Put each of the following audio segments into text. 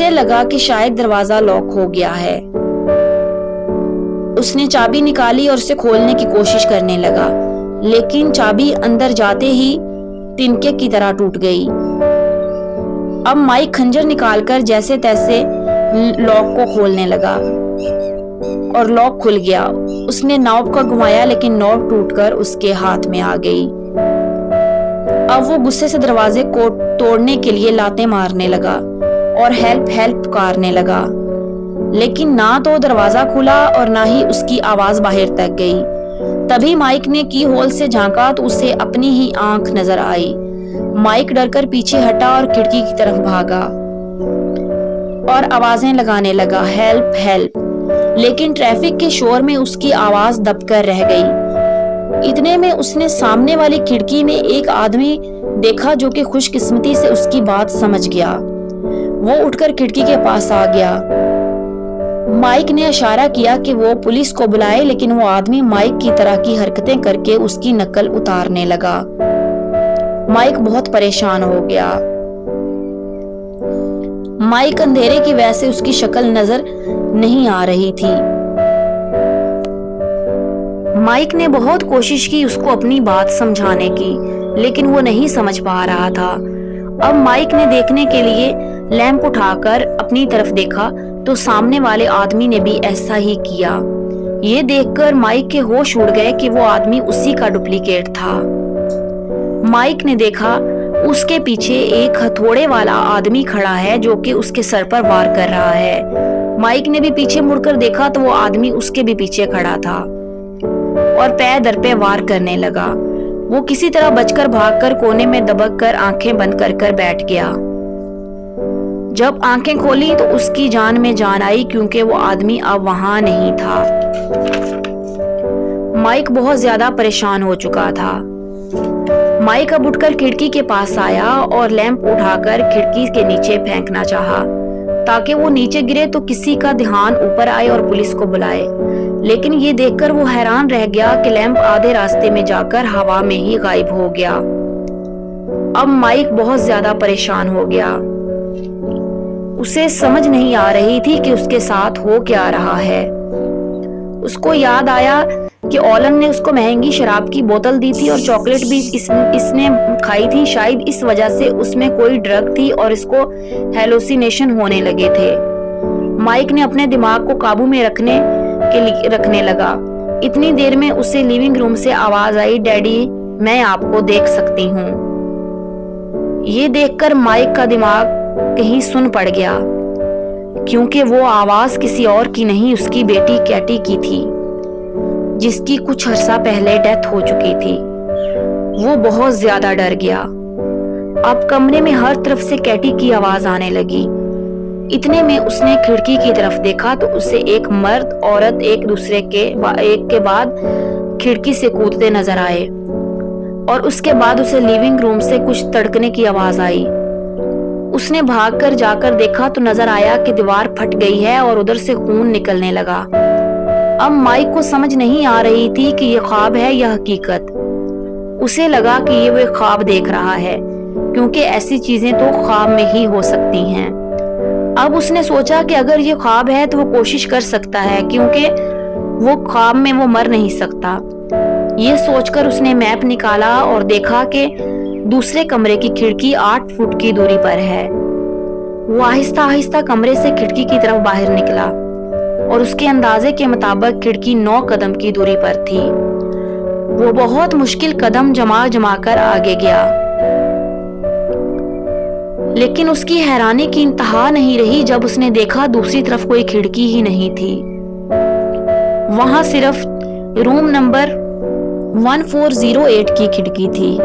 اسے لگا کہ شاید دروازہ لاک ہو گیا ہے۔ اس نے چابی نکالی اور اسے کھولنے کی کوشش کرنے لگا، لیکن چابی اندر جاتے ہی تنکے کی طرح ٹوٹ گئی۔ اب مائک خنجر نکال کر جیسے تیسے لاک کو کھولنے لگا اور لاک کھل گیا۔ اس نے نوب کا گھمایا لیکن نوب ٹوٹ کر اس کے ہاتھ میں آ گئی۔ اب وہ غصے سے دروازے کو توڑنے کے لیے لاتیں مارنے لگا اور ہیلپ ہیلپ پکارنے لگا، لیکن نہ تو دروازہ کھلا اور نہ ہی اس کی آواز باہر تک گئی۔ تبھی مائک نے کی ہول سے جھانکا تو اسے اپنی ہی آنکھ نظر آئی۔ مائک ڈر کر پیچھے ہٹا اور کھڑکی کی طرف بھاگا اور آوازیں لگانے لگا، ہیلپ ہیلپ، لیکن ٹریفک کے شور میں اس کی آواز دب کر رہ گئی۔ اتنے میں اس نے سامنے والی کھڑکی میں ایک آدمی دیکھا جو کہ خوش قسمتی سے اس کی بات سمجھ گیا۔ وہ اٹھ کر کھڑکی کے پاس آ گیا۔ مائک نے اشارہ کیا کہ وہ پولیس کو بلائے، لیکن وہ آدمی مائک کی طرح کی حرکتیں کر کے اس کی نقل اتارنے لگا۔ مائک بہت پریشان ہو گیا۔ مائک اندھیرے کی وجہ سے اس کی شکل نظر نہیں آ رہی تھی۔ مائک نے بہت کوشش کی اس کو اپنی بات سمجھانے کی، لیکن وہ نہیں سمجھ پا رہا تھا۔ اب مائک نے دیکھنے کے لیے لیمپ اٹھا کر اپنی طرف دیکھا تو سامنے والے آدمی نے بھی ایسا ہی کیا۔ یہ دیکھ کر مائک کے ہوش اڑ گئے کہ وہ آدمی اسی کا ڈپلیکیٹ تھا۔ مائک نے دیکھا اس کے پیچھے ایک ہتھوڑے والا آدمی کھڑا ہے جو کہ اس کے سر پر وار کر رہا ہے۔ مائک نے بھی پیچھے مڑ کر دیکھا تو وہ آدمی اس کے بھی پیچھے کھڑا تھا اور پے در پہ وار کرنے لگا۔ وہ کسی طرح بچ کر بھاگ کر کونے میں دبک کر آنکھیں بند کر کر بیٹھ گیا۔ جب آنکھیں کھولی تو اس کی جان میں جان آئی کیونکہ وہ آدمی اب وہاں نہیں تھا۔ مائک بہت زیادہ پریشان ہو چکا تھا۔ مائک اب اٹھ کر کھڑکی کے پاس آیا اور لیمپ اٹھا کر کھڑکی کے نیچے پھینکنا چاہا تاکہ وہ نیچے گرے تو کسی کا دھیان اوپر آئے اور پولیس کو بلائے، لیکن یہ دیکھ کر وہ حیران رہ گیا کہ لیمپ آدھے راستے میں جا کر ہوا میں ہی غائب ہو گیا۔ اب مائک بہت زیادہ پریشان ہو گیا۔ اسے سمجھ نہیں آ رہی تھی کہ اس کے ساتھ ہو کیا رہا ہے۔ اس کو یاد آیا کہ اولن نے اس کو مہنگی شراب کی بوتل دی تھی اور چاکلیٹ بھی اس نے کھائی تھی، شاید اس وجہ سے اس میں کوئی ڈرگ تھی اور اس کو ہیلوسینیشن ہونے لگے تھے۔ مائک نے اپنے دماغ کو قابو میں رکھنے لگا۔ اتنی دیر میں اسے لیونگ روم سے آواز آئی، ڈیڈی میں آپ کو دیکھ سکتی ہوں۔ یہ دیکھ کر مائک کا دماغ کہیں سن پڑ گیا کیونکہ وہ آواز کسی اور کی نہیں اس کی بیٹی کیٹی کی تھی جس کی کچھ عرصہ پہلے ڈیتھ ہو چکی تھی۔ وہ بہت زیادہ ڈر گیا۔ اب کمرے میں ہر طرف سے کیٹی کی آواز آنے لگی۔ اتنے میں اس نے کھڑکی کی طرف دیکھا تو اسے ایک مرد عورت ایک دوسرے کے بعد کھڑکی سے کودتے نظر آئے اور اس کے بعد اسے لیونگ روم سے کچھ تڑکنے کی آواز آئی۔ اس نے بھاگ کر جا کر دیکھا تو نظر آیا کہ دیوار پھٹ گئی ہے اور ادھر سے خون نکلنے لگا۔ اب مائک کو سمجھ نہیں آ رہی تھی کہ یہ خواب ہے یا حقیقت۔ اسے لگا کہ یہ وہ خواب دیکھ رہا ہے کیونکہ ایسی چیزیں تو خواب میں ہی ہو سکتی ہیں۔ اب اس نے سوچا کہ اگر یہ خواب ہے تو وہ کوشش کر سکتا ہے کیونکہ وہ خواب میں وہ مر نہیں سکتا۔ یہ سوچ کر اس نے میپ نکالا اور دیکھا کہ دوسرے کمرے کی کھڑکی 8 فٹ کی دوری پر ہے۔ وہ آہستہ آہستہ کمرے سے کھڑکی کی طرف باہر نکلا اور اس کے اندازے کے مطابق کھڑکی 9 قدم کی دوری پر تھی۔ وہ بہت مشکل قدم جما کر آگے گیا، لیکن اس کی حیرانی کی انتہا نہیں رہی جب اس نے دیکھا دوسری طرف کوئی کھڑکی ہی نہیں تھی۔ وہاں صرف روم نمبر 1408 کی کھڑکی تھی۔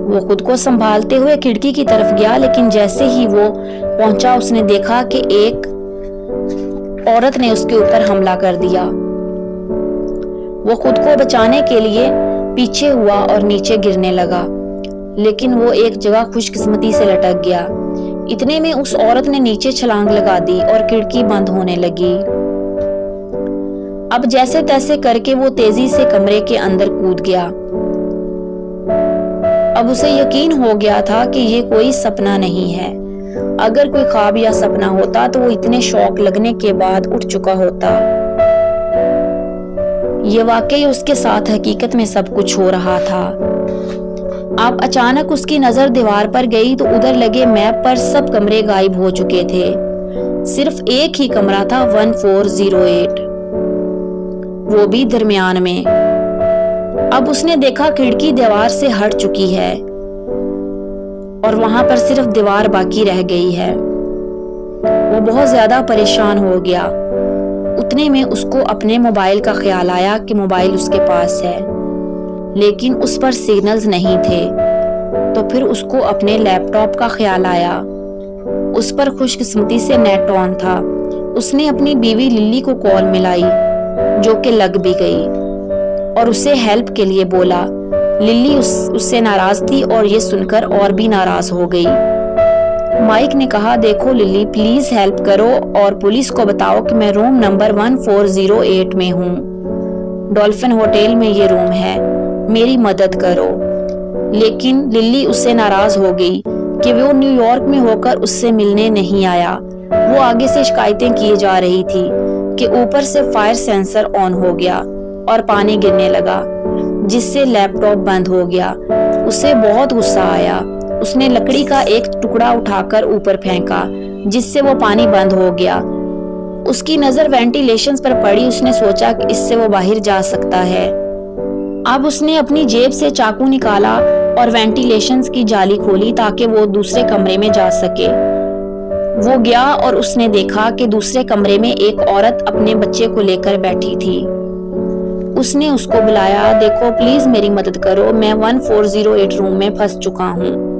وہ خود کو سنبھالتے ہوئے کھڑکی کی طرف گیا، لیکن جیسے ہی وہ پہنچا اس نے دیکھا کہ ایک عورت نے اس کے اوپر حملہ کر دیا۔ وہ خود کو بچانے کے لیے پیچھے ہوا اور نیچے گرنے لگا، لیکن وہ ایک جگہ خوش قسمتی سے لٹک گیا۔ اتنے میں اس عورت نے نیچے چھلانگ لگا دی اور کھڑکی بند ہونے لگی۔ اب جیسے تیسے کر کے وہ تیزی سے کمرے کے اندر کود گیا۔ اب اسے یقین ہو گیا تھا کہ یہ کوئی سپنا نہیں ہے۔ اگر کوئی خواب یا سپنا ہوتا تو وہ اتنے شوق لگنے کے بعد اٹھ چکا ہوتا۔ یہ واقعی اس کے ساتھ حقیقت میں سب کچھ ہو رہا تھا۔ اب اچانک اس کی نظر دیوار پر گئی تو ادھر لگے میپ پر سب کمرے غائب ہو چکے تھے، صرف ایک ہی کمرہ تھا 1408، وہ بھی درمیان میں۔ اب اس نے دیکھا کھڑکی دیوار سے ہٹ چکی ہے اور وہاں پر صرف دیوار باقی رہ گئی ہے۔ وہ بہت زیادہ پریشان ہو گیا۔ اتنے میں اس کو اپنے موبائل کا خیال آیا کہ موبائل اس کے پاس ہے، لیکن اس پر سگنلز نہیں تھے۔ تو پھر اس کو اپنے لیپ ٹاپ کا خیال آیا، اس پر خوش قسمتی سے نیٹ آن تھا۔ اس نے اپنی بیوی للی کو کال ملائی، جو کہ لگ بھی گئی، اور اسے ہیلپ کے لیے بولا۔ للی اس سے ناراض تھی اور یہ سن کر اور بھی ناراض ہو گئی۔ مائک نے کہا، دیکھو للی، پلیز ہیلپ کرو اور پولیس کو بتاؤ کہ میں روم نمبر 1408 میں ہوں، ڈولفن ہوٹل میں یہ روم ہے، میری مدد کرو۔ لیکن للی اس سے ناراض ہو گئی کہ وہ نیو یارک میں ہو کر اس سے ملنے نہیں آیا۔ وہ آگے سے شکایتیں کیے جا رہی تھی کہ اوپر سے فائر سینسر آن ہو گیا اور پانی گرنے لگا، جس سے لیپ ٹاپ بند ہو گیا۔ اسے بہت غصہ آیا۔ اس نے لکڑی کا ایک ٹکڑا اٹھا کر اوپر پھینکا، جس سے وہ پانی بند ہو گیا۔ اس کی نظر وینٹیلیشن پر پڑی۔ اس نے سوچا کہ اس سے وہ باہر جا سکتا ہے۔ اب اس نے اپنی جیب سے چاقو نکالا اور وینٹیلیشن کی جالی کھولی تاکہ وہ دوسرے کمرے میں جا سکے۔ وہ گیا اور اس نے دیکھا کہ دوسرے کمرے میں ایک عورت اپنے بچے کو لے کر بیٹھی تھی۔ اس نے اس کو بلایا، دیکھو پلیز میری مدد کرو، میں 1408 روم میں پھنس چکا ہوں۔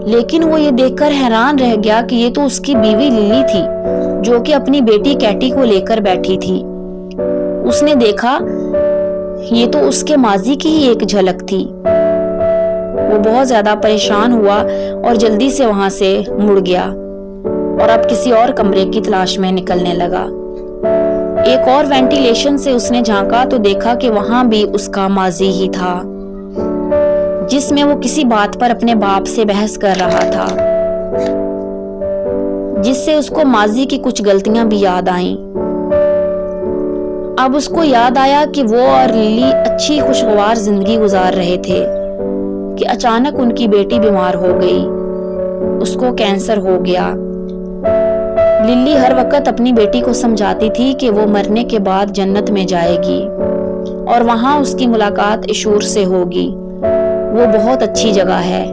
لیکن وہ یہ دیکھ کر حیران رہ گیا کہ یہ تو اس کی بیوی للی تھی، جو کہ اپنی بیٹی کیٹی کو لے کر بیٹھی تھی۔ اس نے دیکھا یہ تو اس کے ماضی کی ہی ایک جھلک تھی۔ وہ بہت زیادہ پریشان ہوا اور جلدی سے وہاں سے مڑ گیا اور اب کسی اور کمرے کی تلاش میں نکلنے لگا۔ ایک اور وینٹیلیشن سے اس نے جھانکا تو دیکھا کہ وہاں بھی اس کا ماضی ہی تھا، جس میں وہ کسی بات پر اپنے باپ سے بحث کر رہا تھا، جس سے اس کو ماضی کی کچھ غلطیاں بھی یاد آئیں۔ اب اس کو یاد آیا کہ وہ اور للی اچھی خوشگوار زندگی گزار رہے تھے کہ اچانک ان کی بیٹی بیمار ہو گئی، اس کو کینسر ہو گیا۔ للی ہر وقت اپنی بیٹی کو سمجھاتی تھی کہ وہ مرنے کے بعد جنت میں جائے گی اور وہاں اس کی ملاقات عشور سے ہوگی، وہ بہت اچھی جگہ ہے۔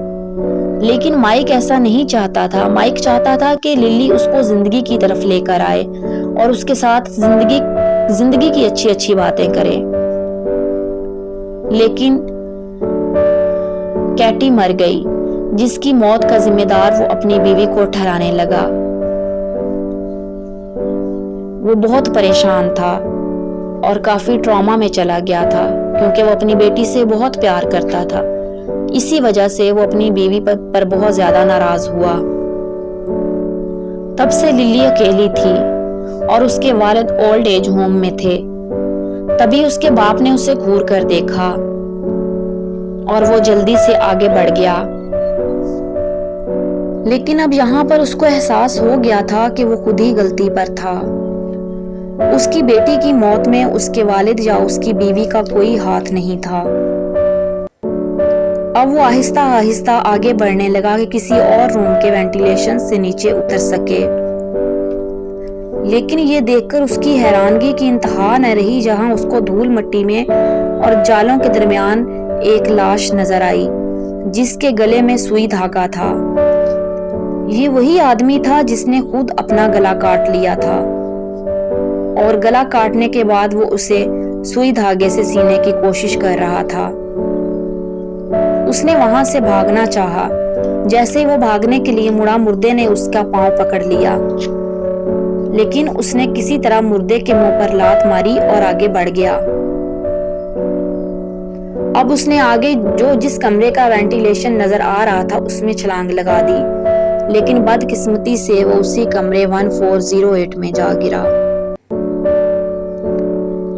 لیکن مائک ایسا نہیں چاہتا تھا۔ مائک چاہتا تھا کہ للی اس کو زندگی کی طرف لے کر آئے اور اس کے ساتھ زندگی کی اچھی اچھی باتیں کرے۔ لیکن کیٹی مر گئی، جس کی موت کا ذمہ دار وہ اپنی بیوی کو ٹھہرانے لگا۔ وہ بہت پریشان تھا اور کافی ٹراما میں چلا گیا تھا، کیونکہ وہ اپنی بیٹی سے بہت پیار کرتا تھا۔ اسی وجہ سے وہ اپنی بیوی پر بہت زیادہ ناراض ہوا۔ تب سے للی اکیلی تھی اور اس کے والد اولڈ ایج ہوم میں تھے۔ تبھی اس کے باپ نے اسے گھور کر دیکھا اور وہ جلدی سے آگے بڑھ گیا۔ لیکن اب یہاں پر اس کو احساس ہو گیا تھا کہ وہ خود ہی غلطی پر تھا۔ اس کی بیٹی کی موت میں اس کے والد یا اس کی بیوی کا کوئی ہاتھ نہیں تھا۔ اب وہ آہستہ آہستہ آگے بڑھنے لگا کہ کسی اور روم کے وینٹیلیشن سے نیچے اتر سکے۔ لیکن یہ دیکھ کر اس کی حیرانگی کی انتہا نہ رہی جہاں اس کو دھول مٹی میں اور جالوں کے درمیان ایک لاش نظر آئی، جس کے گلے میں سوئی دھاگا تھا۔ یہ وہی آدمی تھا جس نے خود اپنا گلا کاٹ لیا تھا، اور گلا کاٹنے کے بعد وہ اسے سوئی دھاگے سے سینے کی کوشش کر رہا تھا۔ اس نے وہاں سے بھاگنا چاہا۔ جیسے وہ بھاگنے کے لیے مڑا، مردے نے اس کا پاؤں پکڑ لیا، لیکن اس نے کسی طرح مردے کے منہ پر لات ماری اور آگے بڑھ گیا۔ اب اس نے آگے جس کمرے کا وینٹیلیشن نظر آ رہا تھا اس میں چھلانگ لگا دی، لیکن بدقسمتی سے وہ اسی کمرے 1408 میں جا گرا۔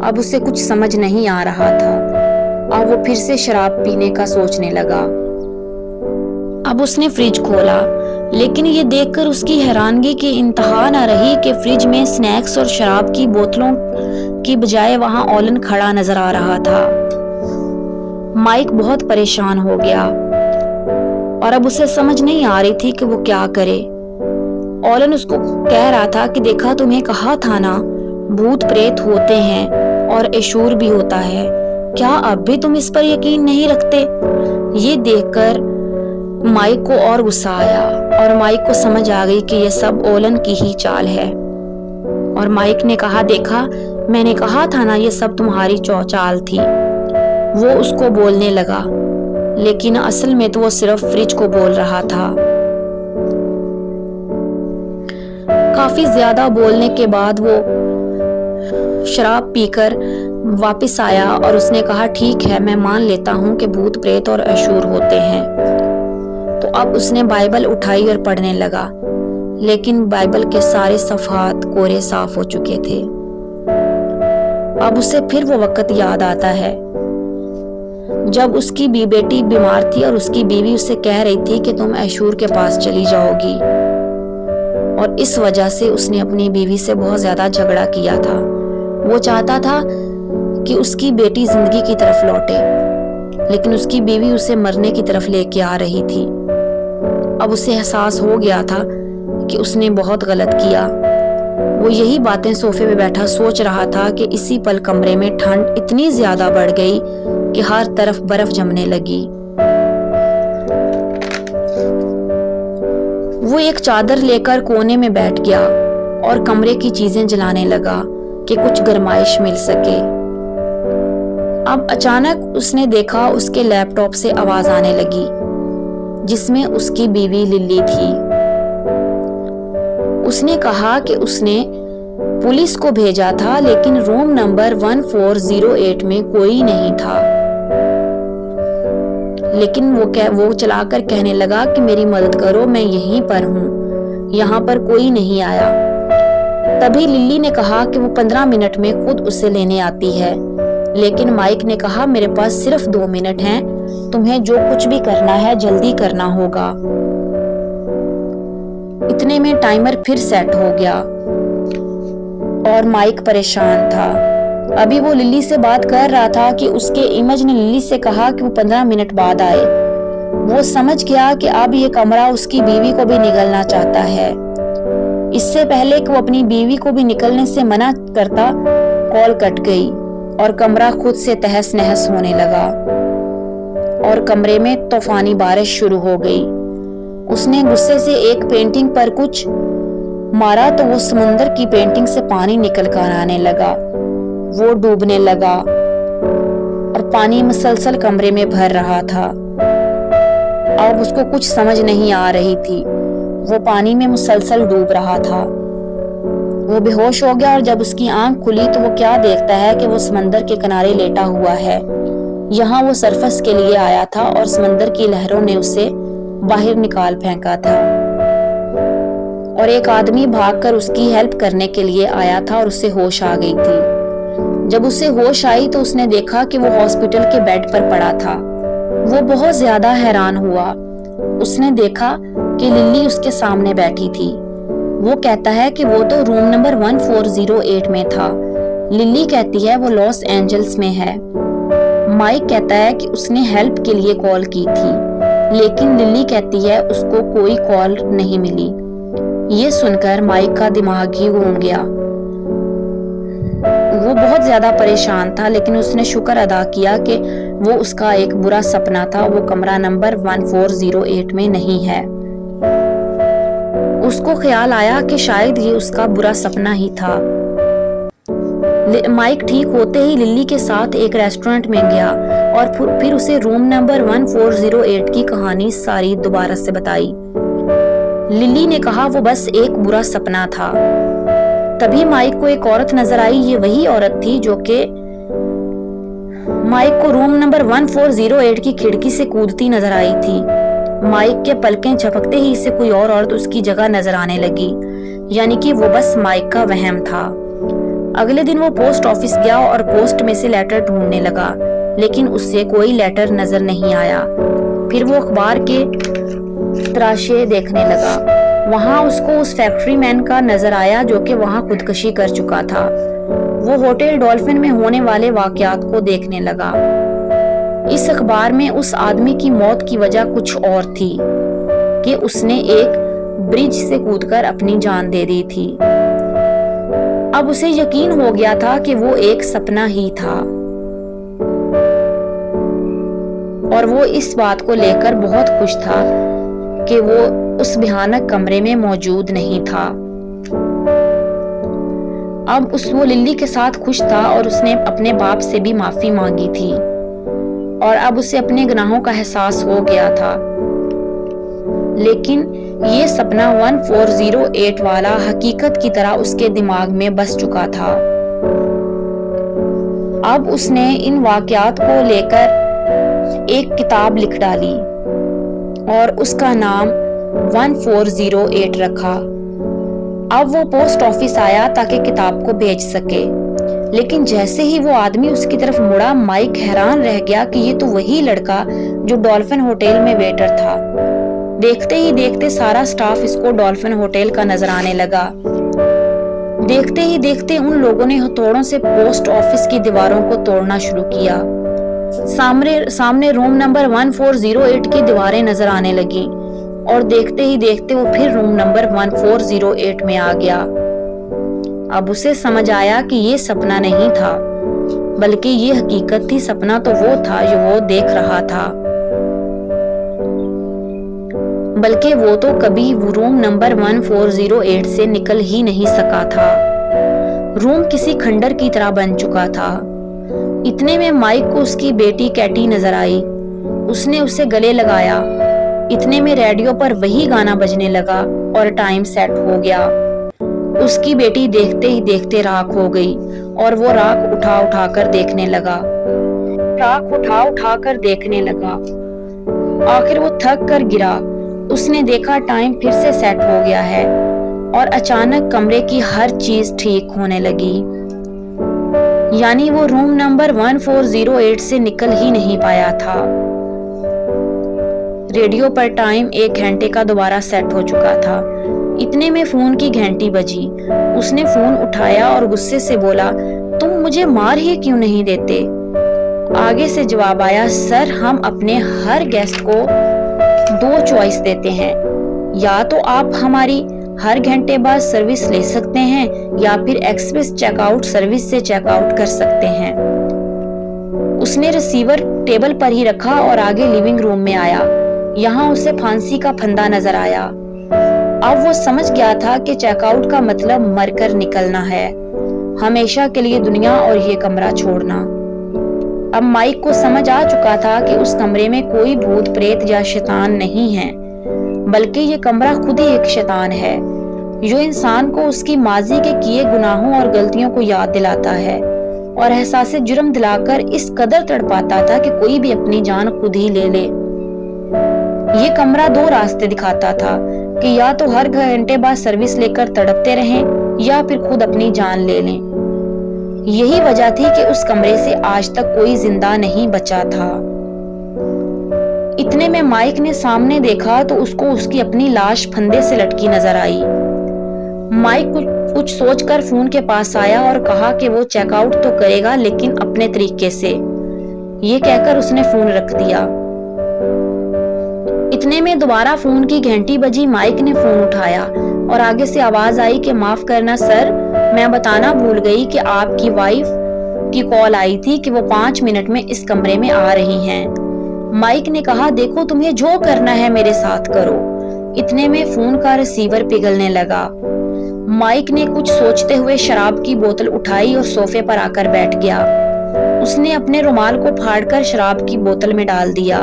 اب اسے کچھ سمجھ نہیں آ رہا تھا۔ اب وہ پھر سے شراب پینے کا سوچنے لگا۔ اب اس نے فریج کھولا، لیکن یہ دیکھ کر اس کی حیرانگی کی انتہا نہ رہی کہ فریج میں سنیکس اور شراب کی بوتلوں کی بجائے وہاں اولن کھڑا نظر آ رہا تھا۔ مائک بہت پریشان ہو گیا اور اب اسے سمجھ نہیں آ رہی تھی کہ وہ کیا کرے۔ اولن اس کو کہہ رہا تھا کہ دیکھا تمہیں کہا تھا نا، بھوت پریت ہوتے ہیں اور ایشور بھی ہوتا ہے، کیا اب بھی تم اس پر یقین نہیں رکھتے؟ یہ دیکھ کر مائک کو اور غصہ آیا اور مائک کو سمجھ آ گئی کہ یہ سب اولن کی ہی چال ہے، اور مائک نے کہا دیکھا میں نے کہا تھا نا یہ سب تمہاری چال تھی۔ وہ اس کو بولنے لگا لیکن اصل میں تو وہ صرف فریج کو بول رہا تھا۔ کافی زیادہ بولنے کے بعد وہ شراب پی کر واپس آیا اور اس نے کہا ٹھیک ہے میں مان لیتا ہوں کہ بھوت پریت اور ایشور ہوتے ہیں۔ تو اب اس نے بائبل اٹھائی اور پڑھنے لگا، لیکن بائبل کے سارے صفحات کورے صاف ہو چکے تھے۔ اب اسے پھر وہ وقت یاد آتا ہے جب اس کی بیٹی بیمار تھی اور اس کی بیوی اسے کہہ رہی تھی کہ تم ایشور کے پاس چلی جاؤ گی، اور اس وجہ سے اس نے اپنی بیوی سے بہت زیادہ جھگڑا کیا تھا۔ وہ چاہتا تھا کہ اس کی بیٹی زندگی کی طرف لوٹے، لیکن اس کی بیوی اسے مرنے کی طرف لے کے آ رہی تھی۔ اب اسے احساس ہو گیا تھا کہ اس نے بہت غلط کیا۔ وہ یہی باتیں صوفے پہ بیٹھا سوچ رہا تھا کہ اسی پل کمرے میں ٹھنڈ اتنی زیادہ بڑھ گئی کہ ہر طرف برف جمنے لگی۔ وہ ایک چادر لے کر کونے میں بیٹھ گیا اور کمرے کی چیزیں جلانے لگا کہ کچھ گرمائش مل سکے۔ اب اچانک اس نے دیکھا اس کے لیپ ٹاپ سے آواز آنے لگی جس میں اس کی بیوی للی تھی۔ اس نے کہا کہ اس نے پولیس کو بھیجا تھا لیکن روم نمبر 1408 میں کوئی نہیں تھا، لیکن وہ چلا کر کہنے لگا کہ میری مدد کرو میں یہیں پر ہوں، یہاں پر کوئی نہیں آیا۔ تبھی للی نے کہا کہ وہ 15 منٹ میں خود اسے لینے آتی ہے، لیکن مائک نے کہا میرے پاس صرف 2 منٹ ہیں، تمہیں جو کچھ بھی کرنا ہے جلدی کرنا ہوگا۔ اتنے میں ٹائمر پھر سیٹ ہو گیا اور مائک پریشان تھا۔ ابھی وہ للی سے بات کر رہا تھا کہ اس کے امیج نے للی سے کہا کہ وہ 15 منٹ بعد آئے۔ وہ سمجھ گیا کہ اب یہ کمرہ اس کی بیوی کو بھی نگلنا چاہتا ہے۔ اس سے پہلے کہ وہ اپنی بیوی کو بھی نکلنے سے منع کرتا، کال کٹ گئی اور کمرہ خود سے تہس نہس ہونے لگا اور کمرے میں طوفانی بارش شروع ہو گئی۔ اس نے غصے سے ایک پینٹنگ پر کچھ مارا تو وہ سمندر کی پینٹنگ سے پانی نکل کر آنے لگا۔ وہ ڈوبنے لگا اور پانی مسلسل کمرے میں بھر رہا تھا۔ اب اس کو کچھ سمجھ نہیں آ رہی تھی، وہ پانی میں مسلسل ڈوب رہا تھا۔ وہ بے ہوش ہو گیا اور جب اس کی آنکھ کھلی تو وہ کیا دیکھتا ہے کہ وہ سمندر کے کنارے لیٹا ہوا ہے۔ یہاں وہ سرفس کے لیے آیا تھا اور سمندر کی لہروں نے اسے باہر نکال پھینکا تھا، اور ایک آدمی بھاگ کر اس کی ہیلپ کرنے کے لیے آیا تھا اور اسے ہوش آ گئی تھی۔ جب اسے ہوش آئی تو اس نے دیکھا کہ وہ ہاسپٹل کے بیڈ پر پڑا تھا۔ وہ بہت زیادہ حیران ہوا۔ اس نے دیکھا کہ للی اس کے سامنے بیٹھی تھی۔ وہ کہتا ہے کہ وہ تو روم نمبر 1408 میں تھا۔ للی کہتی ہے وہ لاس اینجلس میں ہے۔ مائک کہتا ہے کہ اس نے ہیلپ کے لیے کال کی تھی، لیکن للی کہتی ہے اس کو کوئی کال نہیں ملی۔ یہ سن کر مائک کا دماغ ہی گھوم گیا۔ وہ بہت زیادہ پریشان تھا، لیکن اس نے شکر ادا کیا کہ وہ اس کا ایک برا سپنا تھا، وہ کمرہ نمبر 1408 میں نہیں ہے۔ اس کو خیال آیا کہ شاید یہ اس کا برا سپنا ہی تھا۔ مائک ٹھیک ہوتے ہی للی کے ساتھ ایک ریسٹورنٹ میں گیا اور پھر اسے روم نمبر 1408 کی کہانی ساری دوبارہ سے بتائی۔ للی نے کہا وہ بس ایک برا سپنا تھا۔ تبھی مائک کو ایک عورت نظر آئی۔ یہ وہی عورت تھی جو کہ مائک کو روم نمبر 1408 کی کھڑکی سے کودتی نظر آئی تھی۔ مائک کے پلکیں جھپکتے ہی اسے کوئی اور عورت اس کی جگہ نظر آنے لگی، یعنی کہ وہ بس مائک کا وہم تھا۔ اگلے دن وہ پوسٹ آفس گیا اور پوسٹ میں سے لیٹر ڈھونڈنے لگا، لیکن اس سے کوئی لیٹر نظر نہیں آیا۔ پھر وہ اخبار کے آنکھ تراشے دیکھنے لگا۔ وہاں اس کو اس فیکٹری مین کا نظر آیا جو کہ وہاں خودکشی کر چکا تھا۔ وہ ہوٹل ڈولفن میں ہونے والے واقعات کو دیکھنے لگا۔ اس اخبار میں اس آدمی کی موت کی وجہ کچھ اور تھی کہ اس نے ایک برج سے کود کر اپنی جان دے دی تھی۔ اب اسے یقین ہو گیا تھا کہ وہ ایک سپنا ہی تھا، اور وہ اس بات کو لے کر بہت خوش تھا کہ وہ اس بھیانک کمرے میں موجود نہیں تھا۔ اب وہ للی کے ساتھ خوش تھا اور اس نے اپنے باپ سے بھی معافی مانگی تھی، اور اب اسے اپنے گناہوں کا احساس ہو گیا تھا۔ لیکن یہ سپنا 1408 والا حقیقت کی طرح اس کے دماغ میں بس چکا تھا۔ اب اس نے ان واقعات کو لے کر ایک کتاب لکھ ڈالی اور اس کا نام 1408 رکھا۔ اب وہ پوسٹ آفس آیا تاکہ کتاب کو بھیج سکے، لیکن جیسے ہی وہ آدمی اس کی طرف مڑا، مائک حیران رہ گیا کہ یہ تو وہی لڑکا جو ڈولفن ہوٹل میں ویٹر تھا۔ دیکھتے ہی دیکھتے سارا سٹاف اس کو ڈولفن ہوٹل کا نظر آنے لگا۔ دیکھتے ہی دیکھتے ان لوگوں نے ہتھوڑوں سے پوسٹ آفس کی دیواروں کو توڑنا شروع کیا۔ سامنے روم نمبر 1408 کی دیواریں نظر آنے لگیں، اور دیکھتے ہی دیکھتے وہ پھر روم نمبر 1408 میں آ گیا۔ اب اسے سمجھ آیا کہ یہ سپنا نہیں تھا، بلکہ یہ حقیقت تھی۔ سپنا تو وہ تھا جو وہ دیکھ رہا تھا، بلکہ وہ تو کبھی روم نمبر 1408 سے نکل ہی نہیں سکا تھا۔ روم کسی کھنڈر کی طرح بن چکا تھا۔ اتنے میں مائک کو اس کی بیٹی کیٹی نظر آئی۔ اس نے اسے گلے لگایا۔ اتنے میں ریڈیو پر وہی گانا بجنے لگا اور ٹائم سیٹ ہو گیا۔ اس کی بیٹی دیکھتے ہی دیکھتے راکھ ہو گئی، اور وہ راکھ اٹھا اٹھا کر دیکھنے لگا۔ آخر وہ تھک کر گرا۔ اس نے دیکھا ٹائم پھر سے سیٹ ہو گیا ہے، اور اچانک کمرے کی ہر چیز ٹھیک ہونے لگی۔ یعنی وہ روم نمبر 1408 سے نکل ہی نہیں پایا تھا۔ ریڈیو پر ٹائم 1 گھنٹے کا دوبارہ سیٹ ہو چکا تھا۔ اتنے میں فون کی گھنٹی بجی۔ اس نے فون اٹھایا اور غصے سے بولا، تم مجھے مار ہی کیوں نہیں دیتے؟ آگے سے جواب آیا، سر ہم اپنے ہر گیسٹ کو 2 چوائس دیتے ہیں، یا تو آپ ہماری ہر گھنٹے بعد سروس لے سکتے ہیں، یا پھر ایکسپریس چیک آؤٹ سروس سے چیک آؤٹ کر سکتے ہیں۔ اس نے ریسیور ٹیبل پر ہی رکھا اور آگے لیونگ روم میں آیا۔ یہاں اسے پھانسی کا پھندا نظر آیا۔ اب وہ سمجھ گیا تھا کہ چیک آؤٹ کا مطلب مر کر نکلنا ہے، ہمیشہ کے لیے دنیا اور یہ کمرہ چھوڑنا۔ اب مائک کو سمجھ آ چکا تھا کہ اس کمرے میں کوئی بھوت پریت یا شیطان نہیں ہے، بلکہ یہ کمرہ خود ہی ایک شیطان ہے جو انسان کو اس کی ماضی کے کیے گناہوں اور غلطیوں کو یاد دلاتا ہے، اور احساس جرم دلا کر اس قدر تڑپاتا تھا کہ کوئی بھی اپنی جان خود ہی لے لے۔ یہ کمرہ 2 راستے دکھاتا تھا کہ یا تو ہر گھنٹے بعد سروس لے کر تڑپتے رہیں، یا پھر خود اپنی جان لے لیں۔ یہی وجہ تھی کہ اس کمرے سے آج تک کوئی زندہ نہیں بچا تھا۔ اتنے میں مائک نے سامنے دیکھا تو اس کو اس کی اپنی لاش پھندے سے لٹکی نظر آئی۔ مائک کچھ سوچ کر فون کے پاس آیا اور کہا کہ وہ چیک آؤٹ تو کرے گا، لیکن اپنے طریقے سے۔ یہ کہہ کر اس نے فون رکھ دیا۔ اتنے میں دوبارہ فون کی گھنٹی بجی۔ مائک نے فون اٹھایا اور آگے سے آواز آئی کہ معاف کرنا سر، میں بتانا بھول گئی کہ آپ کی وائف کی کال آئی تھی کہ وہ 5 منٹ میں اس کمرے میں آ رہی ہیں۔ مائک نے کہا، دیکھو تمہیں جو کرنا ہے میرے ساتھ کرو۔ اتنے میں فون کا ریسیور پگھلنے لگا۔ مائک نے کچھ سوچتے ہوئے شراب کی بوتل اٹھائی اور صوفے پر آ کر بیٹھ گیا۔ اس نے اپنے رومال کو پھاڑ کر شراب کی بوتل میں ڈال دیا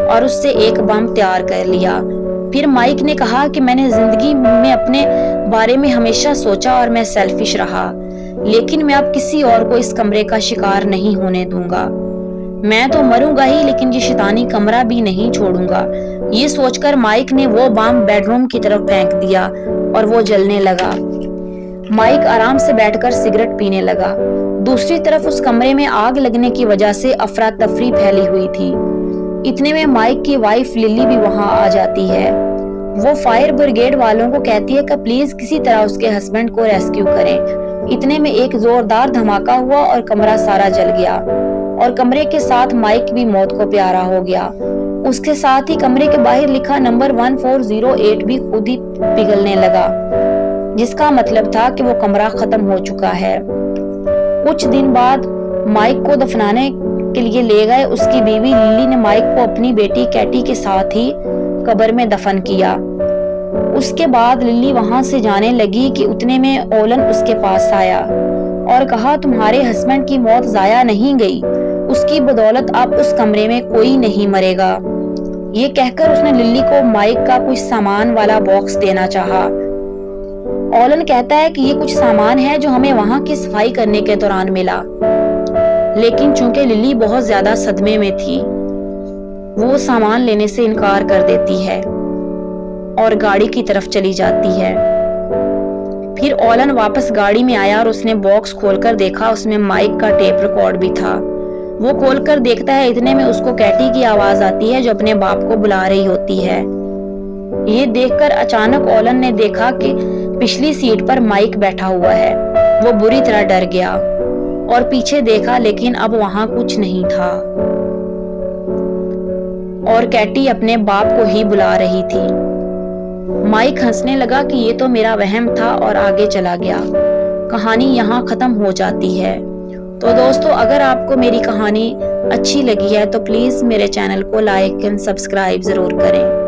اور اس سے ایک بم تیار کر لیا۔ پھر مائک نے کہا کہ میں نے زندگی میں اپنے بارے میں ہمیشہ سوچا اور میں سیلفش رہا، لیکن میں اب کسی اور کو اس کمرے کا شکار نہیں ہونے دوں گا۔ میں تو مروں گا ہی، لیکن یہ شیطانی کمرہ بھی نہیں چھوڑوں گا۔ یہ سوچ کر مائک نے وہ بم بیڈ روم کی طرف پھینک دیا اور وہ جلنے لگا۔ مائک آرام سے بیٹھ کر سگریٹ پینے لگا۔ دوسری طرف اس کمرے میں آگ لگنے کی وجہ سے افراتفری پھیلی ہوئی تھی۔ اتنے میں مائک کی وائف للی بھی وہاں آ جاتی ہے وہ فائر بریگیڈ والوں کو کہتی ہے کہ پلیز کسی طرح اس کے ہسبینڈ کو ریسکیو کریں۔ اتنے میں ایک زوردار دھماکہ ہوا اور کمرہ سارا جل گیا اور کمرے کے ساتھ مائک بھی موت کو پیارا ہو گیا۔ اس کے ساتھ ہی کمرے کے باہر لکھا نمبر 1408 بھی خود ہی پگھلنے لگا، جس کا مطلب تھا کہ وہ کمرہ ختم ہو چکا ہے۔ کچھ دن بعد مائک کو دفنانے کے لیے لے گئے۔ اس کی بیوی للی نے مائک کو اپنی بیٹی کیٹی کے ساتھ ہی قبر میں دفن کیا۔ اس کے بعد للی وہاں سے جانے لگی کہ اتنے میں اولن اس کے پاس آیا اور کہا تمہارے ہسبینڈ کی موت ضائع نہیں گئی، اس کی بدولت اب اس کمرے میں کوئی نہیں مرے گا۔ یہ کہہ کر اس نے للی کو مائک کا کچھ سامان والا باکس دینا چاہا۔ اولن کہتا ہے کہ یہ کچھ سامان ہے جو ہمیں وہاں کی صفائی کرنے کے دوران ملا، لیکن چونکہ للی بہت زیادہ صدمے میں تھی وہ سامان لینے سے انکار کر دیتی ہے اور گاڑی کی طرف چلی جاتی ہے۔ پھر اولن واپس گاڑی میں آیا اور اس نے باکس کھول کر دیکھا، اس میں مائک کا ٹیپ ریکارڈ بھی تھا۔ وہ کھول کر دیکھتا ہے، اتنے میں اس کو کیٹی کی آواز آتی ہے جو اپنے باپ کو بلا رہی ہوتی ہے۔ یہ دیکھ کر اچانک اولن نے دیکھا کہ پچھلی سیٹ پر مائک بیٹھا ہوا ہے۔ وہ بری طرح ڈر گیا اور پیچھے دیکھا، لیکن اب وہاں کچھ نہیں تھا اور کیٹی اپنے باپ کو ہی بلا رہی تھی۔ مائک ہنسنے لگا کہ یہ تو میرا وہم تھا اور آگے چلا گیا۔ کہانی یہاں ختم ہو جاتی ہے۔ تو دوستو، اگر آپ کو میری کہانی اچھی لگی ہے تو پلیز میرے چینل کو لائک اینڈ سبسکرائب ضرور کریں۔